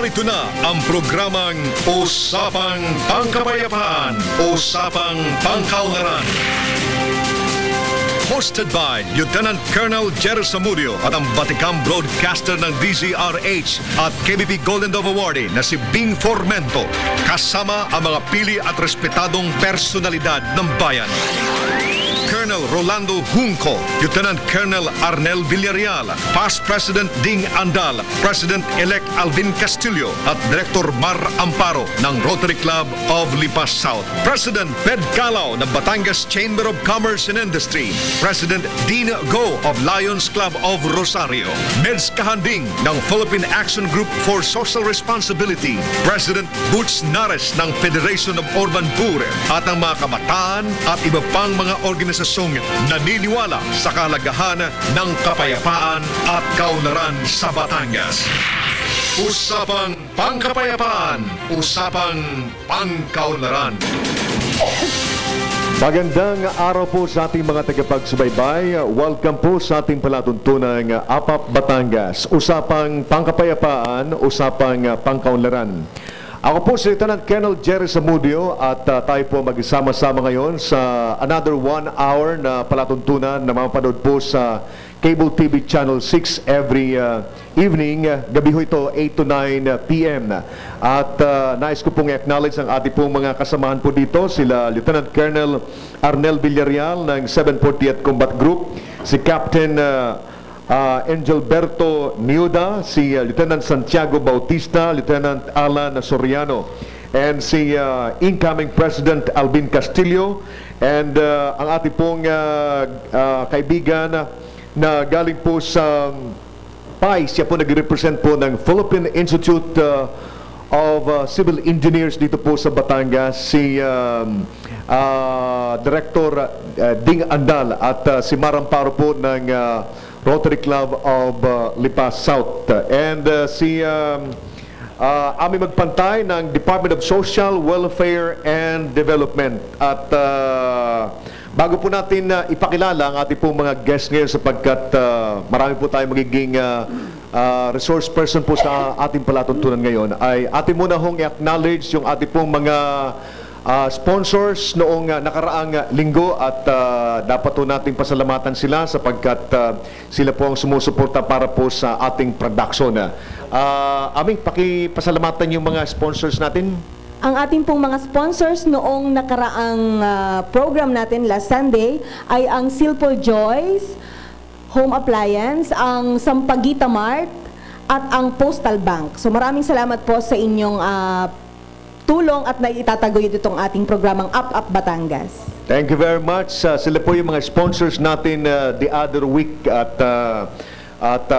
Narito na ang programang Usapang Pangkapayapaan, Usapang Pangkaunlaran. Hosted by Lieutenant Colonel Jerry Zamudio at ang Batikang broadcaster ng DZRH at KBP Golden Dove Awardee na si Bing Formento, kasama ang mga pili at respetadong personalidad ng bayan. Colonel Rolando Junco, Lieutenant Colonel Arnel Villarreal, Past President Ding Andal, President-elect Alvin Castillo at Director Mar Amparo ng Rotary Club of Lipa South, President Ped Calao ng Batangas Chamber of Commerce and Industry, President Dean Go of Lions Club of Rosario, Meds Kahanding ng Philippine Action Group for Social Responsibility, President Butch Nares ng Federation of Urban Poor at ang mga kabataan at iba pang mga organisasyong naniniwala sa kalagahan ng kapayapaan at kaunlaran sa Batangas. Usapang Pangkapayapaan, Usapang Pangkaunlaran. Magandang araw po sa ating mga tagapagsubaybay. Welcome po sa ating palatuntunang APAP Batangas. Usapang Pangkapayapaan, Usapang Pangkaunlaran. Ako po si Lieutenant Colonel Jerry Zamudio at tayo po mag-isama-sama ngayon sa another 1 hour na palatuntunan na mapapanood po sa Cable TV Channel 6 every evening. Gabi ho ito, 8 to 9 p.m. At nais ko pong i-acknowledge ang ating pong mga kasamahan po dito, sila Lieutenant Colonel Arnel Villarreal ng 740th Combat Group, si Captain Angelberto Niuda, si Lieutenant Santiago Bautista, Lieutenant Alan Soriano, and si incoming President Alvin Castillo, and ang ating pong kaibigan na galing po sa PAI, siya po nag-represent po ng Philippine Institute of Civil Engineers dito po sa Batangas, si Director Ding Andal at si Maramparo po ng Rotary Club of Lipa South, and si aming magpantay ng Department of Social Welfare and Development. At bago po natin ipakilala ang ating pong mga guests ngayon, sapagkat marami po tayo magiging resource person po sa ating palatuntunan ngayon, ay ating muna hong i-acknowledge yung ating pong mga sponsors noong nakaraang linggo, at dapat po nating pasalamatan sila sapagkat sila po ang sumusuporta para po sa ating production. Aming pakipasalamatan yung mga sponsors natin. Ang ating pong mga sponsors noong nakaraang program natin last Sunday ay ang Silpo Joyce Home Appliance, ang Sampaguita Mart at ang Postal Bank. So maraming salamat po sa inyong tulong at naitataguyod itong ating programang Up Batangas. Thank you very much. Sila po yung mga sponsors natin the other week, at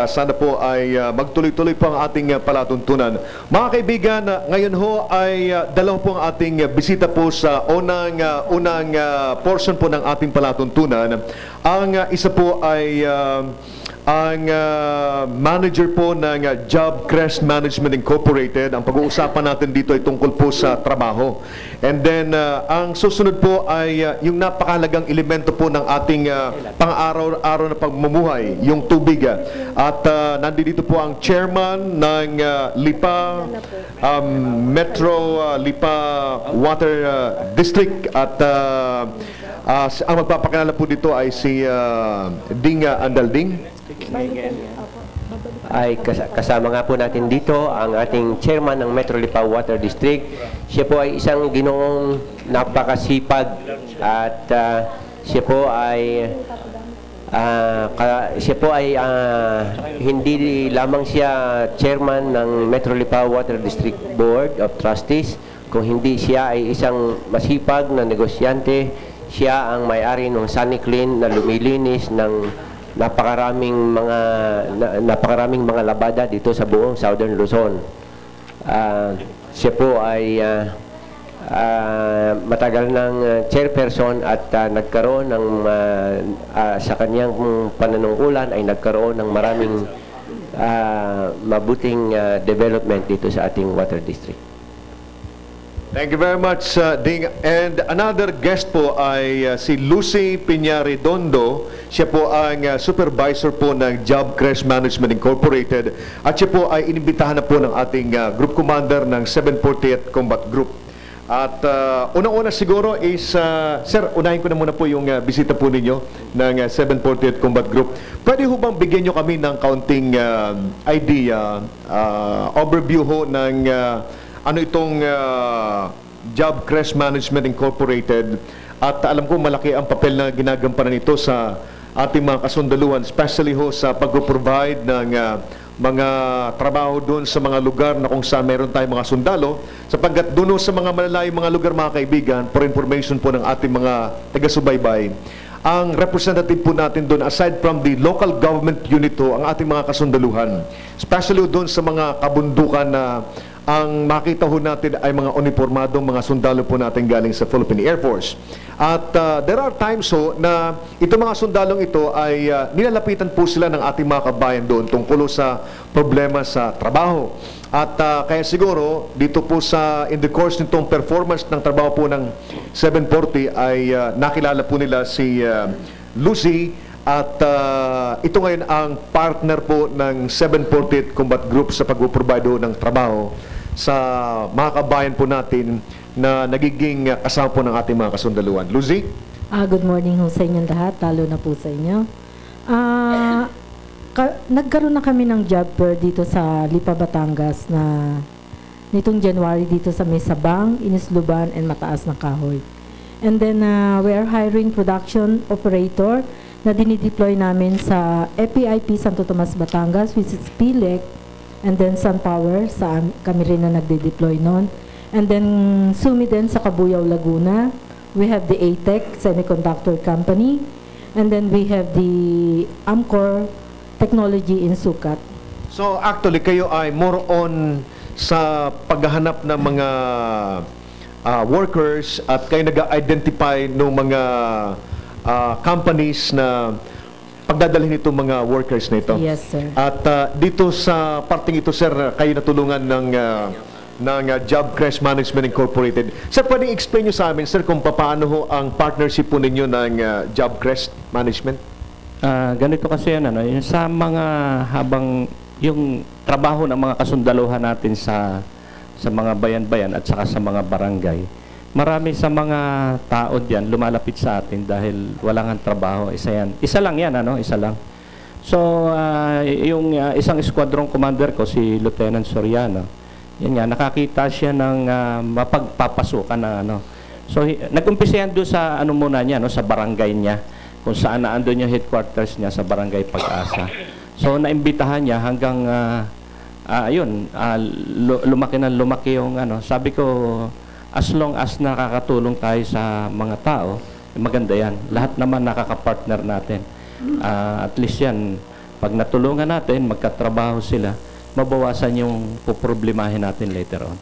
sana po ay magtuloy-tuloy po ang ating palatuntunan. Mga kaibigan, ngayon ho ay dalawa po ang ating bisita po sa unang portion po ng ating palatuntunan. Ang isa po ay ang manager po ng Job Crest Management Incorporated. Ang pag-uusapan natin dito ay tungkol po sa trabaho. And then ang susunod po ay yung napakahalagang elemento po ng ating pang-araw-araw na pagmumuhay, yung tubig. At nandito po ang chairman ng Lipa Metro Lipa Water District, at ang magpapakilala po dito ay si Ding Andalding. Ay kasama nga po natin dito ang ating chairman ng Metro Lipa Water District. Siya po ay isang ginoong napakasipag, at siya po ay hindi lamang siya chairman ng Metro Lipa Water District Board of Trustees, kung hindi siya ay isang masipag na negosyante. Siya ang may-ari ng Sunny Clean na lumilinis ng napakaraming mga labada dito sa buong Southern Luzon. Siya po ay matagal ng chairperson, at nagkaroon ng sa kanyang pananungkulan ay nagkaroon ng maraming mabuting development dito sa ating water district. Thank you very much, Ding. And another guest po ay si Lucy Piñaredondo. Siya po ang supervisor po ng Job Crest Management Incorporated. At siya po ay inimbitahan na po ng ating group commander ng 748th Combat Group. At unang-una siguro is, sir, unahin ko na muna po yung bisita po ninyo ng 748th Combat Group. Pwede ho bang bigyan nyo kami ng kaunting idea, overview ho ng ano itong Job Crest Management Incorporated, at alam ko malaki ang papel na ginagampanan nito sa ating mga kasundaluhan, especially ho sa pag-provide ng mga trabaho doon sa mga lugar na kung saan meron tayong mga sundalo, sapagkat doon sa mga malalayong mga lugar, mga kaibigan, for information po ng ating mga taga-subaybay, ang representative po natin doon, aside from the local government unit ho, ang ating mga kasundaluhan, especially doon sa mga kabundukan na ang makita ho natin ay mga uniformadong mga sundalo po natin galing sa Philippine Air Force. At there are times ho na itong mga sundalong ito ay nilalapitan po sila ng ating mga kabayan doon tungkol sa problema sa trabaho. At kaya siguro dito po sa in the course nitong performance ng trabaho po ng 740 ay nakilala po nila si Lucy. At ito ngayon ang partner po ng 748 Combat Group sa pag-provide ng trabaho sa mga kabayan po natin na nagiging kasama po ng ating mga kasundaluhan. Lucy? Good morning ho sa inyong lahat, lalo na po sa inyo. Nagkaroon na kami ng job fair dito sa Lipa, Batangas na nitong January dito sa Mesabang, Inisluban, and Mataas na Kahoy. And then we are hiring production operator na dinideploy namin sa FPIP Santo Tomas, Batangas, which is PLEC, and then SunPower, kami rin na nagde-deploy noon. And then Sumi din sa Cabuyao, Laguna. We have the ATEC Semiconductor Company, and then we have the Amcor Technology in Sucat. So actually kayo ay more on sa paghahanap ng mga workers, at kayo nag-identify ng mga companies na pagdadalhin itong mga workers na ito. Yes, sir. At dito sa parting ito, sir, kayo natulungan ng Job Crest Management Incorporated. Sir, pwedeng explain nyo sa amin, sir, kung paano ho ang partnership po ninyo ng Job Crest Management? Ganito kasi yan, yung sa mga habang yung trabaho ng mga kasundaluhan natin sa mga bayan-bayan at saka sa mga barangay, marami sa mga tao diyan lumalapit sa atin dahil walang trabaho. Isa lang yan, isa lang. So, yung isang squadron commander ko, si Lieutenant Soriano, yan nga, nakakita siya ng mapagpapasukan na So, nag-umpisa yan doon sa muna niya, sa barangay niya, kung saan naandun yung headquarters niya sa Barangay Pag-asa. So, naimbitahan niya hanggang, lumaki yung sabi ko, as long as nakakatulong tayo sa mga tao, maganda yan. Lahat naman nakaka-partner natin. At least yan, pag natulungan natin, magkatrabaho sila, mabawasan yung poproblemahin natin later on.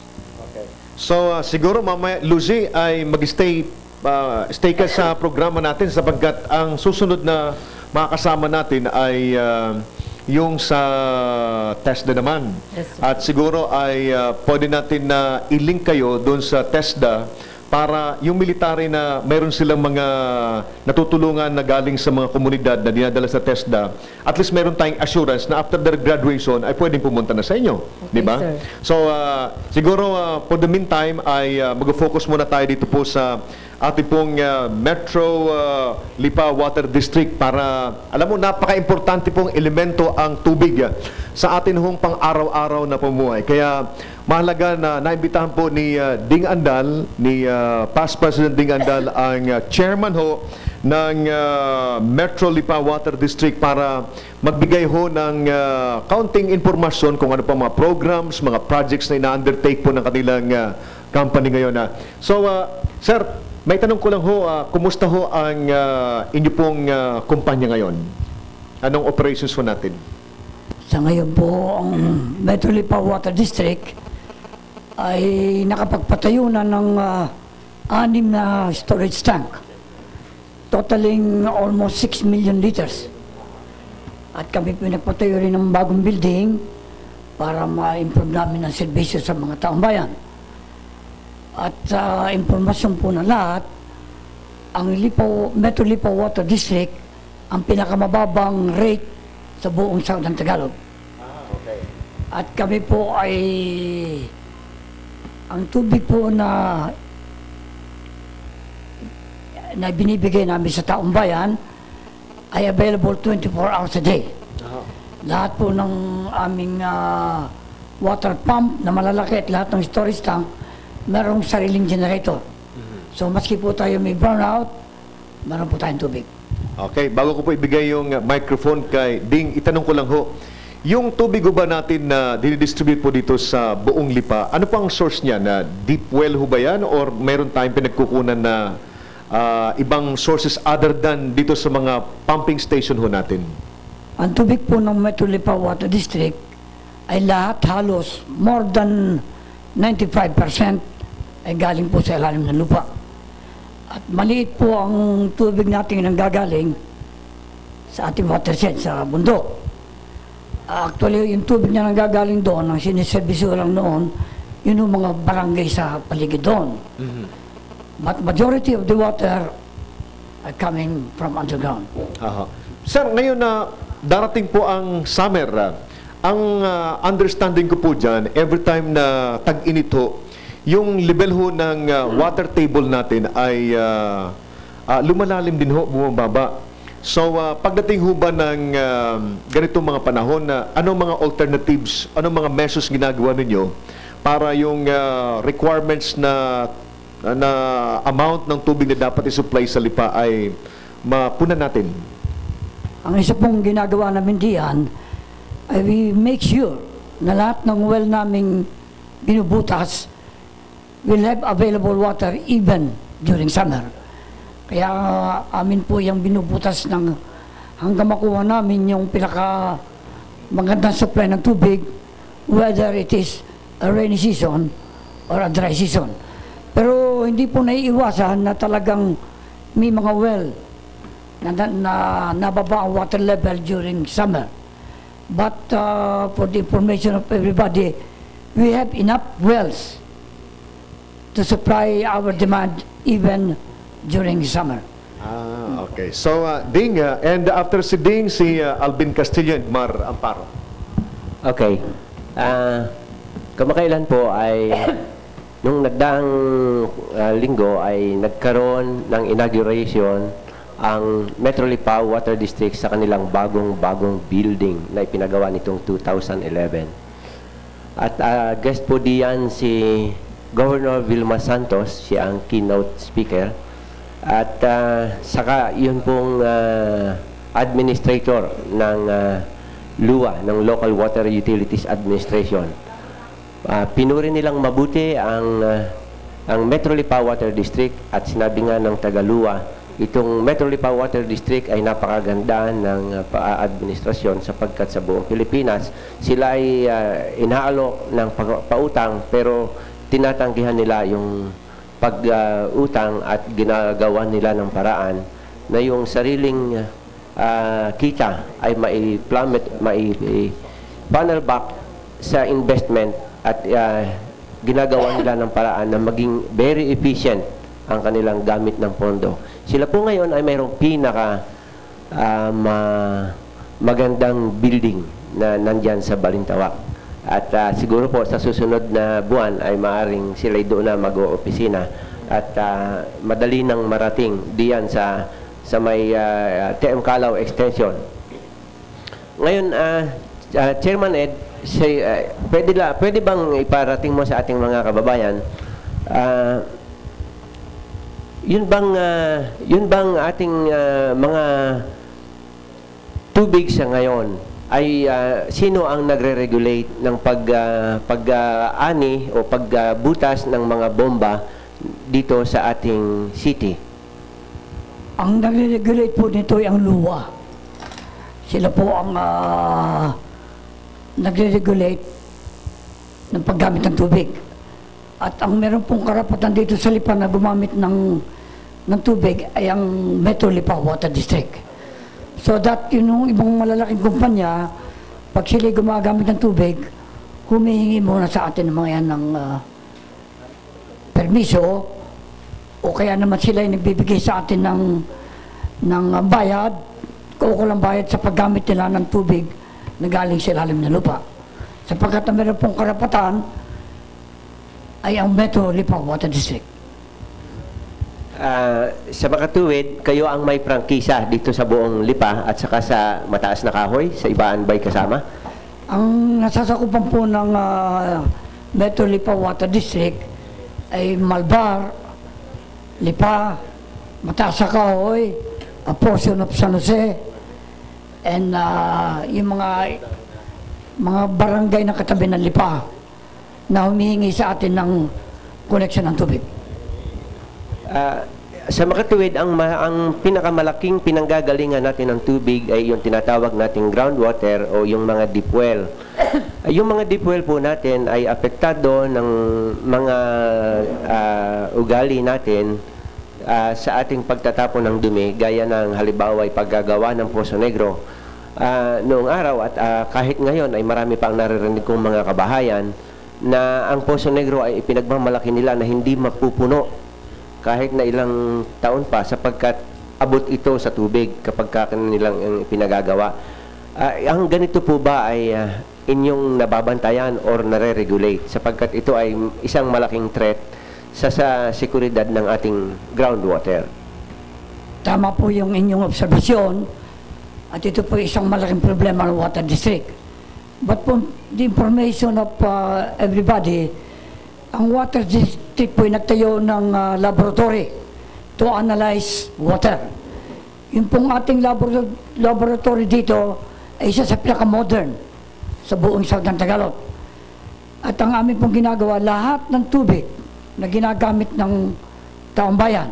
Okay. So, siguro mamaya, Lucy, ay mag-stay ka sa programa natin sapagkat ang susunod na makakasama natin ay yung sa TESDA naman. Yes, sir. At siguro ay pwede natin na i-link kayo doon sa TESDA para yung military na mayroon silang mga natutulungan na galing sa mga komunidad na dinadala sa TESDA, at least meron tayong assurance na after their graduation ay pwedeng pumunta na sa inyo. Okay, di ba? sir. So, siguro for the meantime ay mag-focus muna tayo dito po sa ating pong Metro Lipa Water District para, alam mo, napaka-importante pong elemento ang tubig sa atin hong pang-araw-araw na pamumuhay. Kaya mahalaga na naimbitahan po ni Ding Andal, ni Past President Ding Andal, ang chairman ho ng Metro Lipa Water District para magbigay ho ng kaunting informasyon kung ano pa mga programs, mga projects na ina-undertake po ng kanilang company ngayon. So, sir, may tanong ko lang ho, kumusta ho ang inyo pong kumpanya ngayon? Anong operations ho natin? Sa ngayon po, ang Metro Lipa Water District ay nakapagpatayo na ng 6 na storage tank, totaling almost 6 million liters. At kami pinagpatayo rin ng bagong building para ma-improve namin ang serbisyo sa mga taong bayan. At sa impormasyon po na lahat, ang Metro Lipa Water District ang pinakamababang rate sa buong Southern Tagalog. At kami po ay ang tubig po na binibigay namin sa taong bayan ay available 24 hours a day. Lahat po ng aming water pump na malalaki at lahat ng storage tank merong sariling generator. So maski po tayo may brownout, meron po tayong tubig. Okay, bago ko po ibigay yung microphone kay Ding, itanong ko lang ho, yung tubig ho ba natin na dinidistribute po dito sa buong Lipa, ano pang source niya? Na deep well ho ba yan? Or meron tayong pinagkukunan na ibang sources other than dito sa mga pumping station ho natin? Ang tubig po ng Metro Lipa Water District ay lahat halos more than 95% ay galing po sa ilalim ng lupa. At maliit po ang tubig natin nanggagaling sa ating watershed sa bundok. Actually, yung tubig niya nanggagaling doon, ang siniservisyo lang noon, yun yung mga barangay sa paligid doon. But majority of the water are coming from underground. Sir, ngayon na darating po ang summer, ang understanding ko po dyan, every time na tag-init ho, yung level ho ng water table natin ay lumalalim din ho, bumababa. So, pagdating ho ba ng ganitong mga panahon, anong mga alternatives, anong mga measures ginagawa ninyo para yung requirements na amount ng tubig na dapat i-supply sa Lipa ay mapunan natin? Ang isa pong ginagawa namin diyan ay we make sure na lahat ng well naming binubutas will have available water even during summer. Kaya amin po yung binubutas ng hanggang makuha namin yung pinaka magandang supply ng tubig, whether it is a rainy season or a dry season. Pero hindi po naiiwasan na talagang may mga well na nababa ang water level during summer. But for the information of everybody, we have enough wells to supply our demand even during summer. Okay. So, Ding, and after si Ding, si Alvin Castillo and Mar Amparo. Okay. Kamakailan po ay nung nagdaang linggo ay nagkaroon ng inauguration ang Metro Lipa Water District sa kanilang bagong building na ipinagawa nitong 2011. At guest po diyan si Governor Vilma Santos, siya ang keynote speaker. At saka yun pong administrator ng LUA, ng Local Water Utilities Administration. Pinuri nilang mabuti ang Metro Lipa Water District at sinabi nga ng taga-LUA, itong Metro Lipa Water District ay napakaganda ng administrasyon sapagkat sa buong Pilipinas sila ay inaalok ng pautang pero tinatanggihan nila yung pag-utang at ginagawa nila ng paraan na yung sariling kita ay mai-funnel back sa investment at ginagawa nila ng paraan na maging very efficient ang kanilang gamit ng pondo. Sila po ngayon ay mayroong pinaka magandang building na nandyan sa Balintawak. At siguro po sa susunod na buwan ay maaring sila'y doon na mag-o-opisina at madali nang marating diyan sa may TM Calao Extension. Ngayon, Chairman Ed, pwede bang iparating mo sa ating mga kababayan yun bang ating mga tubig sa ngayon ay sino ang nagre-regulate ng pag-ani o pagbutas ng mga bomba dito sa ating city? Ang nagre-regulate po nito ay ang LUA. Sila po ang nagre-regulate ng paggamit ng tubig. At ang meron pong karapatan dito sa Lipa na gumamit ng tubig ay ang Metro Lipa Water District. So that yung ibang malalaking kumpanya, pag sila gumagamit ng tubig, humihingi muna sa atin ng mga yan ng permiso o kaya naman sila ay nagbibigay sa atin ng bayad, kaukulang bayad sa paggamit nila ng tubig na galing sa ilalim ng lupa. Sapagkat na meron pong karapatan ay ang Metro Lipa Water District. Sa makatuwid, kayo ang may prangkisa dito sa buong Lipa at saka sa Mataas na Kahoy, sa Ibaan Bay kasama? Ang nasasakupan po ng Metro Lipa Water District ay Malbar, Lipa, Mataas na Kahoy, a portion of San Jose, and yung mga barangay na katabi ng Lipa na humihingi sa atin ng koneksyon ng tubig. Sa makatuwid, ang pinakamalaking pinanggagalingan natin ng tubig ay yung tinatawag nating groundwater o yung mga deep well. Yung mga deep well po natin ay apektado ng mga ugali natin sa ating pagtatapon ng dumi, gaya ng halimbawa ay paggagawa ng Poso Negro. Noong araw at kahit ngayon ay marami pang naririnig kong mga kabahayan na ang Poso Negro ay ipinagmamalaki nila na hindi mapupuno kahit na ilang taon pa sapagkat abot ito sa tubig kapag kanilang pinagagawa. Ang ganito po ba ay inyong nababantayan or nare-regulate sapagkat ito ay isang malaking threat sa seguridad ng ating groundwater? Tama po yung inyong obserbasyon at ito po isang malaking problema ng Water District. But po, the information of everybody, ang Water District po ay nagtayo ng laboratory to analyze water. Yung pong ating laboratory dito ay isa sa pinaka-modern sa buong Southern Tagalog. At ang amin pong ginagawa, lahat ng tubig na ginagamit ng taong bayan,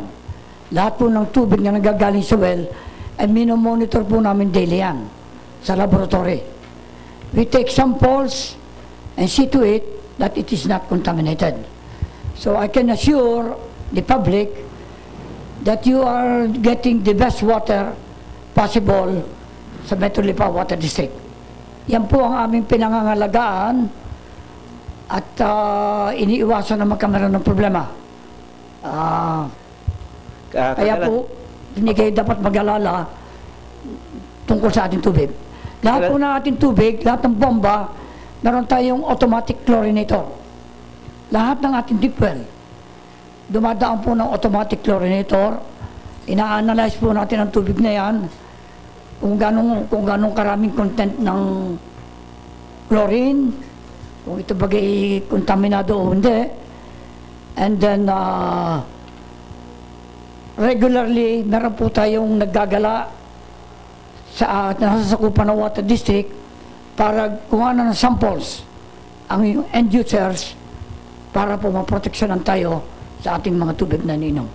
lahat po ng tubig na nagagaling sa well, ay minomonitor po namin daily yan sa laboratory. We take samples and see to it that it is not contaminated. So I can assure the public that you are getting the best water possible sa Metro Lipa Water District. Yan po ang aming pinangangalagaan at iniiwasan na magkamaroon ng problema. Kaya po, hindi kayo dapat mag-alala tungkol sa ating tubig. Lahat po ng ating tubig, lahat ng bomba, meron tayong automatic chlorinator. Lahat ng ating deep well, dumadaan po ng automatic chlorinator. Ina-analyze po natin ang tubig na yan, kung ganong karaming content ng chlorine, kung ito bagay kontaminado o hindi. And then, regularly, meron po tayong naggagala sa nasasakupan ng Water District para kuha na ng samples ang end users para po maproteksyonan tayo sa ating mga tubig na ninom.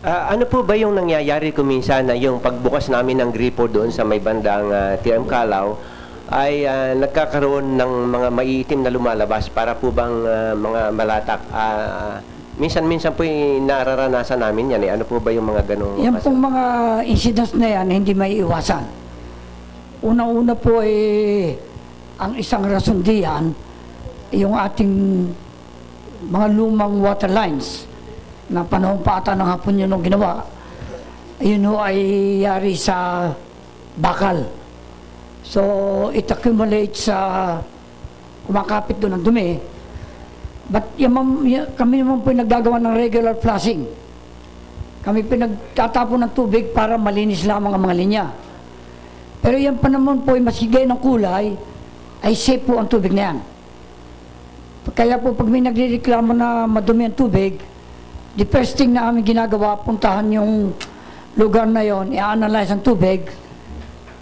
Ano po ba yung nangyayari kung minsan na yung pagbukas namin ng gripo doon sa may bandang TM Calao ay nagkakaroon ng mga maiitim na lumalabas para po bang mga malatak? Minsan po yung nararanasan namin yan. Ano po ba yung mga ganong? Yan pong mga incidents na yan, hindi may iwasan. Una-una po ang isang rason diyan, yung ating mga lumang water lines na panahon pa ata ng hapon yun ang ginawa. Yun ho ay yari sa bakal. So, it accumulates kumakapit doon ng dumi. But kami naman po naggagawa ng regular flushing. Kami pinagtatapon ng tubig para malinis lamang ang mga linya. Pero yan pa naman po ay masigay ng kulay, ay safe po ang tubig na yan. Kaya po pag may nagrereklamo na madumi ang tubig, the first thing na aming ginagawa, puntahan yung lugar na yon, i-analyze ang tubig,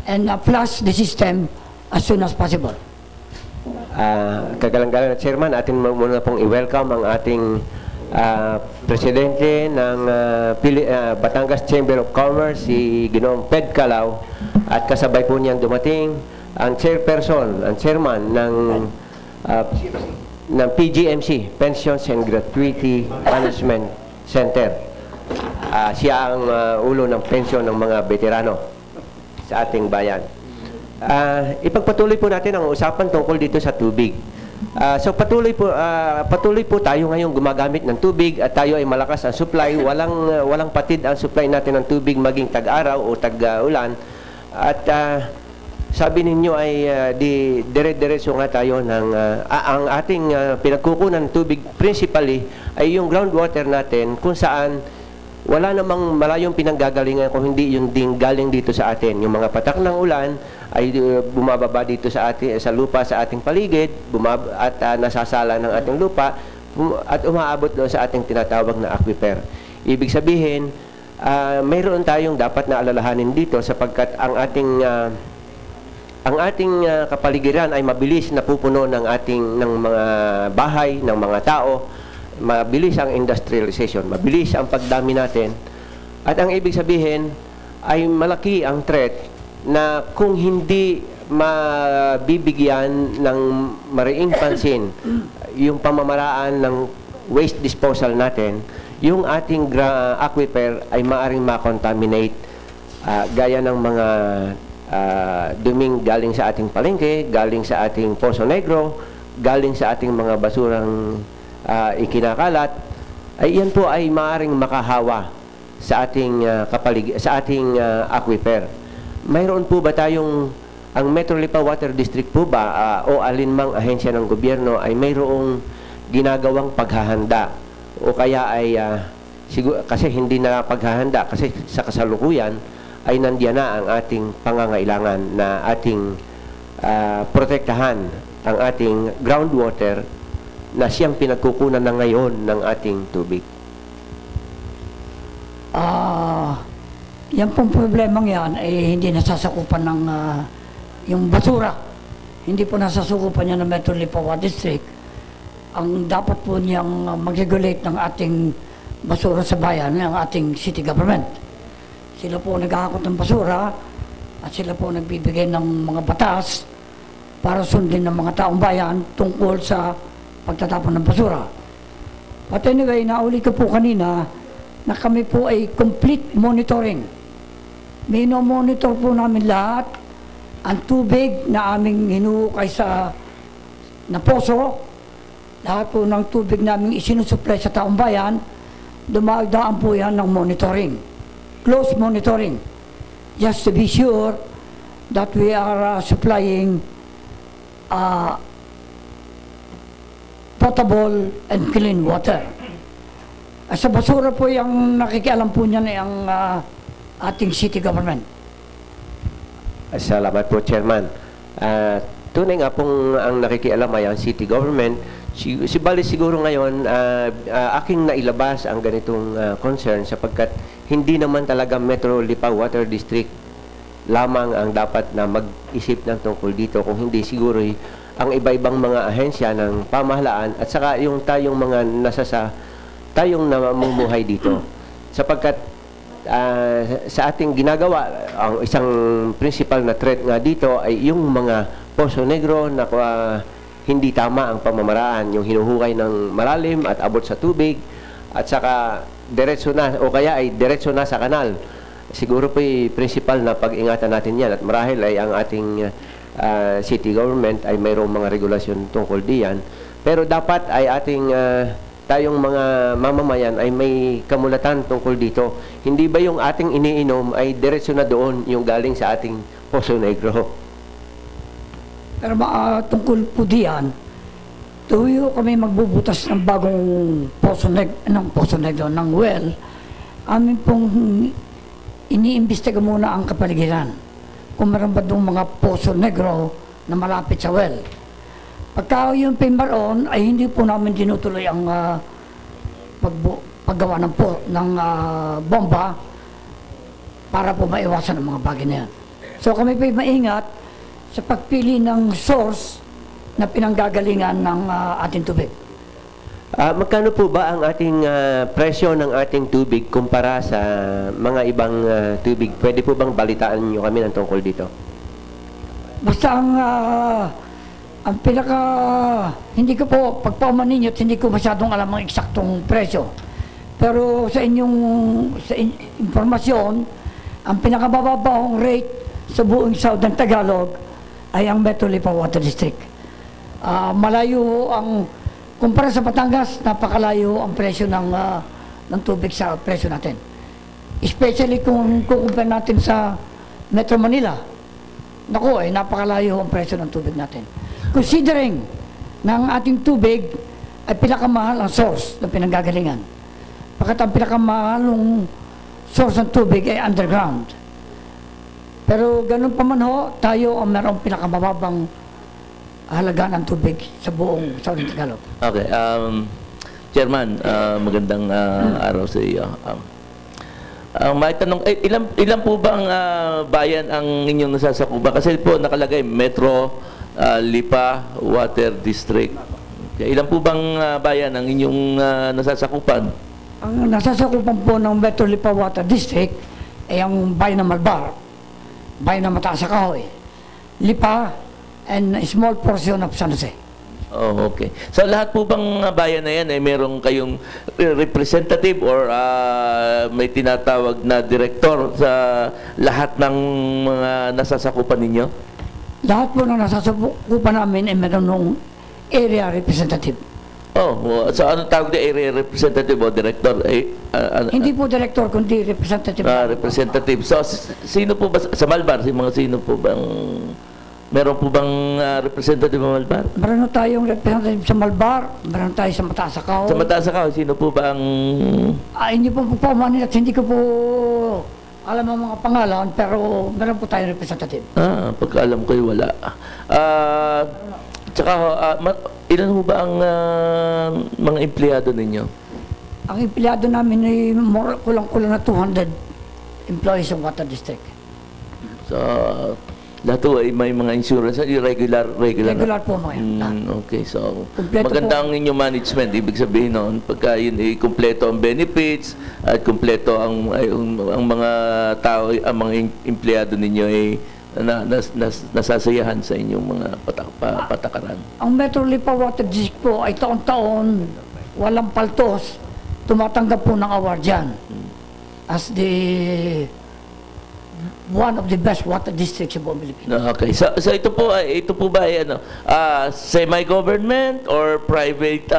and flush the system as soon as possible. Kagalang-galang na Chairman, atin muna pong i-welcome ang ating Presidente ng Batangas Chamber of Commerce, si Ginoong Ped Calao, at kasabay po niyang dumating ang Chairperson, ang Chairman ng PGMC, Pensions and Gratuity Management Center. Siya ang ulo ng pensyon ng mga veterano sa ating bayan. Ipagpatuloy po natin ang usapan tungkol dito sa tubig. So patuloy po tayo ngayon gumagamit ng tubig at tayo ay malakas ang supply, walang patid ang supply natin ng tubig maging tag-araw o tag-ulan. At sabi ninyo ay dire-diretso nga tayo ng ang ating pinagkukunan ng tubig principally ay yung groundwater natin, kung saan wala namang malayong pinanggagalingan kung hindi yung galing dito sa atin. Yung mga patak ng ulan ay bumababa dito sa lupa sa ating paligid, at nasasala ng ating lupa at umaabot doon sa ating tinatawag na aquifer. Ibig sabihin, mayroon tayong dapat na alalahanin dito sapagkat ang ating kapaligiran ay mabilis napupuno ng mga bahay, ng mga tao. Mabilis ang industrialization, mabilis ang pagdami natin. At ang ibig sabihin ay malaki ang threat na kung hindi mabibigyan ng mariing pansin yung pamamaraan ng waste disposal natin, yung ating aquifer ay maaring makontaminate gaya ng mga duming galing sa ating palengke, galing sa ating Poso Negro, galing sa ating mga basurang ikinakalat, ay yan po ay maaaring makahawa sa ating aquifer. Mayroon po ba tayong, ang Metro Lipa Water District po ba o alinmang ahensya ng gobyerno ay mayroong ginagawang paghahanda o kaya ay kasi hindi na paghahanda kasi sa kasalukuyan ay nandiyan na ang ating pangangailangan na ating protektahan ang ating groundwater na siyang pinagkukunan na ngayon ng ating tubig? Yan pong problemang yan ay hindi nasasakupan ng yung basura. Hindi po nasasakupan yan ng Metro Lipa Water District. Ang dapat po niyang mag-regulate ng ating basura sa bayan, ng ating city government. Sila po naghahakot ng basura at sila po nagbibigay ng mga batas para sundin ng mga taong bayan tungkol sa pagtatapon ng basura. But anyway, nauli ko po kanina na kami po ay complete monitoring. Mino-monitor po namin lahat ang tubig na aming hinuhukay na poso, lahat po ng tubig namin isinusupply sa taong bayan, dumadaan po yan ng monitoring. Close monitoring. Just to be sure that we are supplying potable and clean water. Sa basura po yung nakikialam po niyan ay ang ating city government. Salamat po, Chairman. Tunay nga pong ang nakikialam ay ang city government. Bali siguro ngayon aking nailabas ang ganitong concern sapagkat hindi naman talaga Metro Lipa Water District lamang ang dapat na mag-isip ng tungkol dito, kung hindi siguro ang iba-ibang mga ahensya ng pamahalaan at saka yung tayong mga tayong namumuhay dito. Sapagkat sa ating ginagawa, ang isang principal na threat nga dito ay yung mga Poso Negro na hindi tama ang pamamaraan, yung hinuhukay ng malalim at abot sa tubig at saka diretso na o kaya ay diretso na sa kanal. Siguro po yung principal na pag-ingatan natin yan at marahil ay ang ating city government ay mayroong mga regulasyon tungkol diyan. Pero dapat ay ating tayong mga mamamayan ay may kamulatan tungkol dito. Hindi ba yung ating iniinom ay diretso na doon yung galing sa ating Poso Negro? Pero tungkol po diyan, tuyo kami magbubutas ng bagong Poso Negro ng well. Amin pong iniimbestiga muna ang kapaligiran kung meron ba doon mga Poso Negro na malapit sa well. Pagka yung pimaroon ay hindi po namin tinutuloy ang paggawa ng bomba para po maiwasan ang mga bagay na yan. So kami po maingat sa pagpili ng source na pinanggagalingan ng ating tubig. Magkano po ba ang ating presyo ng ating tubig kumpara sa mga ibang tubig? Pwede po bang balitaan nyo kami ng tungkol dito? Basta ang pinaka, hindi ko po, pagpauman ninyo, hindi ko masyadong alam ang eksaktong presyo. Pero sa inyong informasyon, ang pinakabababahong rate sa buong Southern Tagalog ay ang Metro Lipa Water District. Malayo ang, kumpara sa Batangas, napakalayo ang presyo ng tubig sa presyo natin. Especially kung kukumpara natin sa Metro Manila, naku, napakalayo ang presyo ng tubig natin. Considering na ang ating tubig ay pinakamahal ang source ng pinanggagalingan. Pagkat ang pinakamahalong source ng tubig ay underground. Pero ganun pa man ho, tayo ang merong pinakamababang halaga ng tubig sa buong Southern Tagalog. Okay, Chairman, magandang araw sa iyo. May tanong, ilan po bang bayan ang inyong nasasakupan? Kasi po nakalagay Metro Lipa Water District. Okay, ilan po bang bayan ang inyong nasasakupan? Ang nasasakupan po ng Metro Lipa Water District ay ang bayan ng Malbar, bayan ng Mataas sa Kahoy, Lipa, and a small portion of San Jose. Oh, okay. So lahat po bang bayan na yan ay meron kayong representative or may tinatawag na director sa lahat ng mga nasasakupan ninyo? Lahat po ng nasasakupan namin ay meron ng area representative. Oh, so ano tawag na area representative o director? Hindi po director, kundi representative. Representative. So sino po ba sa Malbar? Sino po bang meron po bang representative ng Malbar? Meron tayong representative sa Malbar, meron tayo sa Mataas sa Kahoy. Sa Mataas sa Kahoy, sino po ba ang... Hindi po pumanin at hindi ko po alam ang mga pangalan, pero meron po tayong representative. Pagka alam ko'y wala. Tsaka, ilan po ba ang mga empleyado ninyo? Ang empleyado namin ay kulang-kulang na 200 employees ng Water District. So, lahat po ay may mga insurance, regular po mga yan. Okay, so Kompleto maganda ang inyong management. Ibig sabihin noon, pagka yun ay kumpleto ang benefits at kumpleto ang mga tao, ang mga empleyado ninyo ay nasasayahan sa inyong mga patakaran. Ang Metro Lipa Water District po ay taon-taon, walang paltos, tumatanggap po ng award dyan as the one of the best water districts sa buong Pilipinas. Okay. So ito po ba ay semi-government or private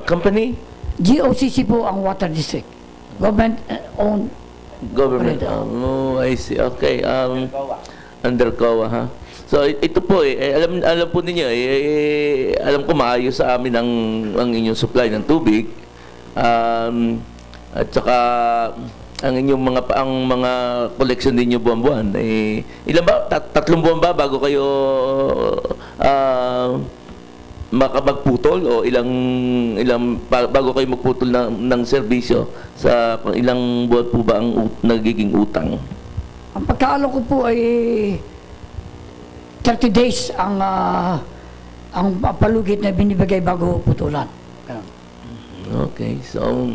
company? GOCC po ang water district. Government owned. Government. Oh, I see. Okay. Under COA, ha? So ito po alam po ninyo alam ko maayos sa amin ang inyong supply ng tubig. At saka ang inyong mga collection ninyo buwan-buwan ilan ba? 3 buwan ba bago kayo makapagputol o ilang bago kayo magputol ng serbisyo sa ilang buwan po ba ang nagiging utang? Ang pagkaalam ko po ay 30 days ang palugit na binibigay bago putulan. Okay, so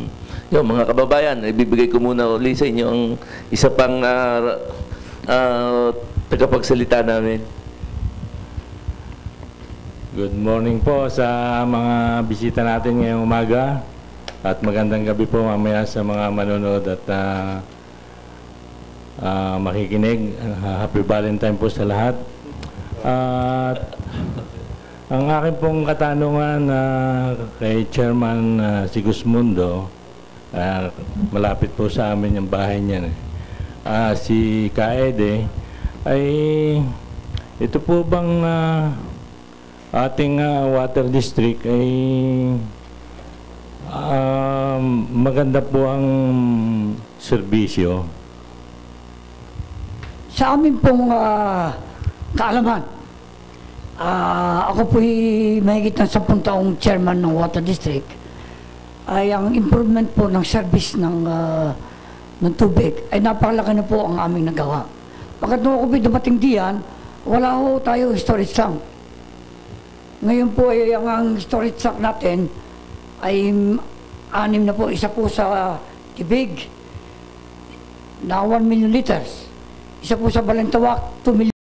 yung mga kababayan, ibibigay ko muna ulit sa inyo ang isa pang tagapagsalita namin. Good morning po sa mga bisita natin ngayong umaga at magandang gabi po mamaya sa mga manonood at makikinig. Happy Valentine po sa lahat. At ang akin pong katanungan kay Chairman Sigismundo, malapit po sa amin yung bahay niya. Si Kaede, ay ito po bang ating water district ay maganda po ang serbisyo? Sa amin pong kaalaman, ako po'y mahigit ng 10 taong chairman ng Water District, ay ang improvement po ng service ng tubig ay napakalaki na po ang aming nagawa. Pagkat nung ako dumating diyan, wala ho tayo storage tank. Ngayon po ay ang storage tank natin ay 6 na po. Isa po sa Tibig na 1 million liters. Isa po sa Balintawak, 2 million.